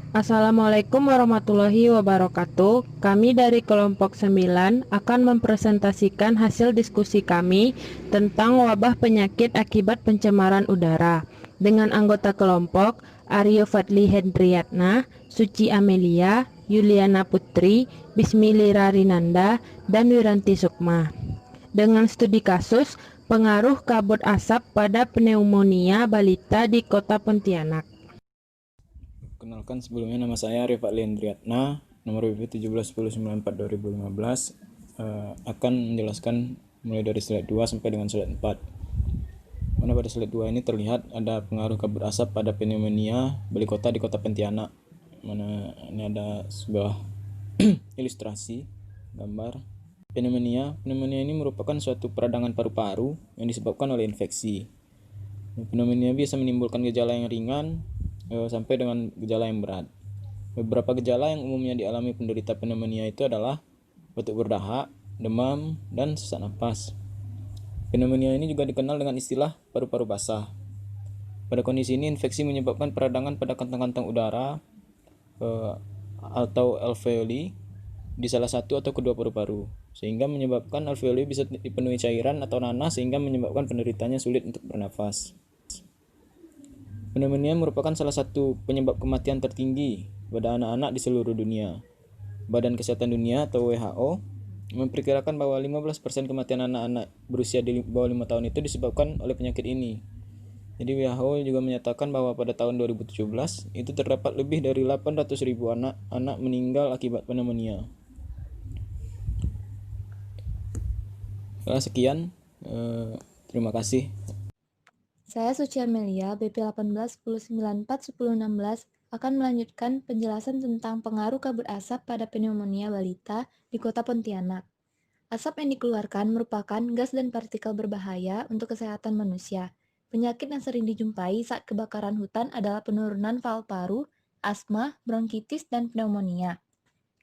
Assalamualaikum warahmatullahi wabarakatuh. Kami dari kelompok 9 akan mempresentasikan hasil diskusi kami tentang wabah penyakit akibat pencemaran udara dengan anggota kelompok Aryo Fadli Hendriyatna, Suci Amelia, Yuliana Putri, Bismillah Rinanda, dan Wiranti Sukma. Dengan studi kasus pengaruh kabut asap pada pneumonia balita di Kota Pontianak. Kenalkan, sebelumnya nama saya Rifat Lendriatna, nomor BP 171094/2015. Akan menjelaskan mulai dari slide 2 sampai dengan slide 4. Mana pada slide 2 ini terlihat ada pengaruh kabut asap pada pneumonia bali kota di Kota Pontianak. Mana ini ada sebuah ilustrasi gambar pneumonia. Pneumonia ini merupakan suatu peradangan paru-paru yang disebabkan oleh infeksi. Pneumonia bisa menimbulkan gejala yang ringan sampai dengan gejala yang berat. Beberapa gejala yang umumnya dialami penderita pneumonia itu adalah batuk berdahak, demam, dan sesak napas. Pneumonia ini juga dikenal dengan istilah paru-paru basah. Pada kondisi ini, infeksi menyebabkan peradangan pada kantong-kantong udara atau alveoli di salah satu atau kedua paru-paru, sehingga menyebabkan alveoli bisa dipenuhi cairan atau nanah sehingga menyebabkan penderitanya sulit untuk bernafas. Pneumonia merupakan salah satu penyebab kematian tertinggi pada anak-anak di seluruh dunia. Badan Kesehatan Dunia atau WHO memperkirakan bahwa 15% kematian anak-anak berusia di bawah 5 tahun itu disebabkan oleh penyakit ini. Jadi WHO juga menyatakan bahwa pada tahun 2017 itu terdapat lebih dari 800.000 anak-anak meninggal akibat pneumonia. Sekian, terima kasih. Saya Suci Amelia, BP 1810941016 akan melanjutkan penjelasan tentang pengaruh kabut asap pada pneumonia balita di Kota Pontianak. Asap yang dikeluarkan merupakan gas dan partikel berbahaya untuk kesehatan manusia. Penyakit yang sering dijumpai saat kebakaran hutan adalah penurunan paru-paru, asma, bronkitis, dan pneumonia.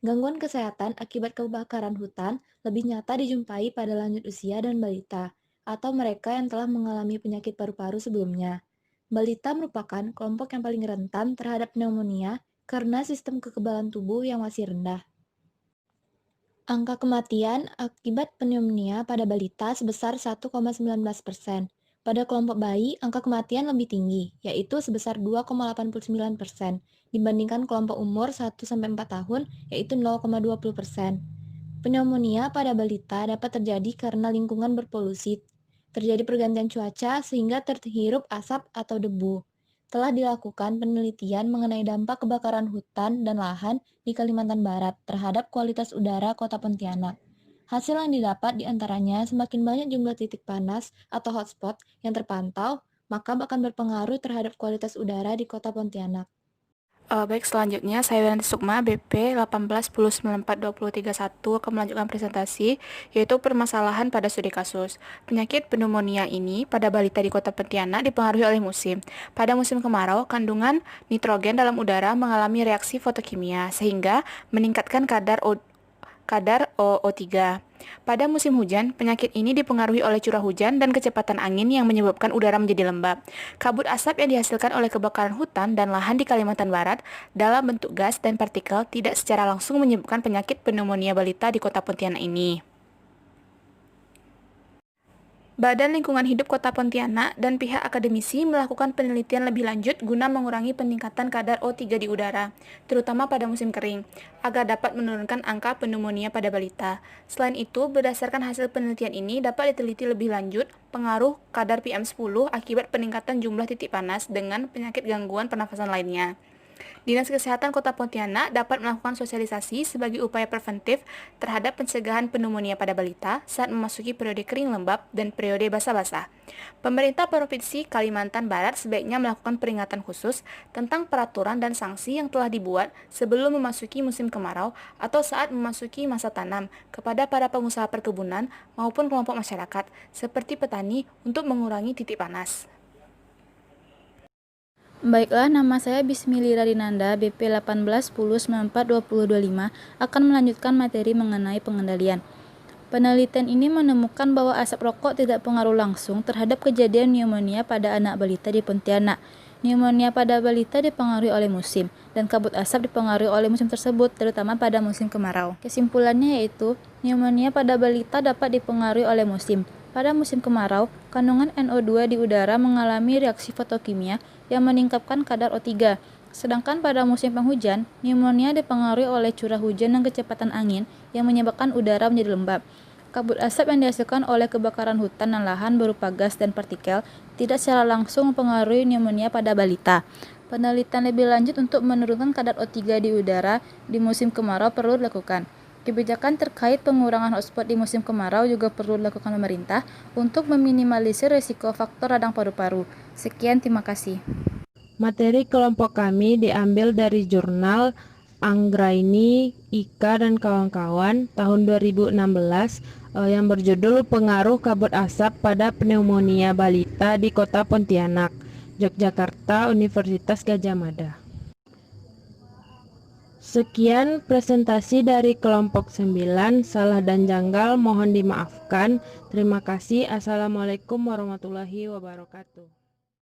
Gangguan kesehatan akibat kebakaran hutan lebih nyata dijumpai pada lanjut usia dan balita, atau mereka yang telah mengalami penyakit paru-paru sebelumnya. Balita merupakan kelompok yang paling rentan terhadap pneumonia karena sistem kekebalan tubuh yang masih rendah. Angka kematian akibat pneumonia pada balita sebesar 1,19%. Pada kelompok bayi, angka kematian lebih tinggi, yaitu sebesar 2,89%, dibandingkan kelompok umur 1-4 tahun, yaitu 0,20%. Pneumonia pada balita dapat terjadi karena lingkungan berpolusi, terjadi pergantian cuaca sehingga terhirup asap atau debu. Telah dilakukan penelitian mengenai dampak kebakaran hutan dan lahan di Kalimantan Barat terhadap kualitas udara Kota Pontianak. Hasil yang didapat diantaranya semakin banyak jumlah titik panas atau hotspot yang terpantau, maka akan berpengaruh terhadap kualitas udara di Kota Pontianak. Baik, selanjutnya saya Wiranti Sukma, BP 1810942031 akan melanjutkan presentasi, yaitu permasalahan pada studi kasus. Penyakit pneumonia ini pada balita di Kota Pontianak dipengaruhi oleh musim. Pada musim kemarau, kandungan nitrogen dalam udara mengalami reaksi fotokimia, sehingga meningkatkan kadar O3. Pada musim hujan, penyakit ini dipengaruhi oleh curah hujan dan kecepatan angin yang menyebabkan udara menjadi lembab. Kabut asap yang dihasilkan oleh kebakaran hutan dan lahan di Kalimantan Barat dalam bentuk gas dan partikel tidak secara langsung menyebabkan penyakit pneumonia balita di Kota Pontianak ini. Badan Lingkungan Hidup Kota Pontianak dan pihak akademisi melakukan penelitian lebih lanjut guna mengurangi peningkatan kadar O3 di udara, terutama pada musim kering, agar dapat menurunkan angka pneumonia pada balita. Selain itu, berdasarkan hasil penelitian ini dapat diteliti lebih lanjut pengaruh kadar PM10 akibat peningkatan jumlah titik panas dengan penyakit gangguan pernafasan lainnya. Dinas Kesehatan Kota Pontianak dapat melakukan sosialisasi sebagai upaya preventif terhadap pencegahan pneumonia pada balita saat memasuki periode kering lembab dan periode basah-basah. Pemerintah Provinsi Kalimantan Barat sebaiknya melakukan peringatan khusus tentang peraturan dan sanksi yang telah dibuat sebelum memasuki musim kemarau atau saat memasuki masa tanam kepada para pengusaha perkebunan maupun kelompok masyarakat seperti petani untuk mengurangi titik panas. Baiklah, nama saya Bismillah Rinanda, BP 1810942025 akan melanjutkan materi mengenai pengendalian. Penelitian ini menemukan bahwa asap rokok tidak pengaruh langsung terhadap kejadian pneumonia pada anak balita di Pontianak. Pneumonia pada balita dipengaruhi oleh musim, dan kabut asap dipengaruhi oleh musim tersebut, terutama pada musim kemarau. Kesimpulannya yaitu, pneumonia pada balita dapat dipengaruhi oleh musim. Pada musim kemarau, kandungan NO2 di udara mengalami reaksi fotokimia yang meningkatkan kadar O3. Sedangkan pada musim penghujan, pneumonia dipengaruhi oleh curah hujan dan kecepatan angin yang menyebabkan udara menjadi lembab. Kabut asap yang dihasilkan oleh kebakaran hutan dan lahan berupa gas dan partikel tidak secara langsung mempengaruhi pneumonia pada balita. Penelitian lebih lanjut untuk menurunkan kadar O3 di udara di musim kemarau perlu dilakukan. Kebijakan terkait pengurangan hotspot di musim kemarau juga perlu dilakukan pemerintah untuk meminimalisir risiko faktor radang paru-paru. Sekian, terima kasih. Materi kelompok kami diambil dari jurnal Anggraini, Ika, dan kawan-kawan tahun 2016 yang berjudul Pengaruh Kabut Asap pada Pneumonia Balita di Kota Pontianak, Yogyakarta, Universitas Gadjah Mada. Sekian presentasi dari kelompok 9, salah dan janggal mohon dimaafkan. Terima kasih. Assalamualaikum warahmatullahi wabarakatuh.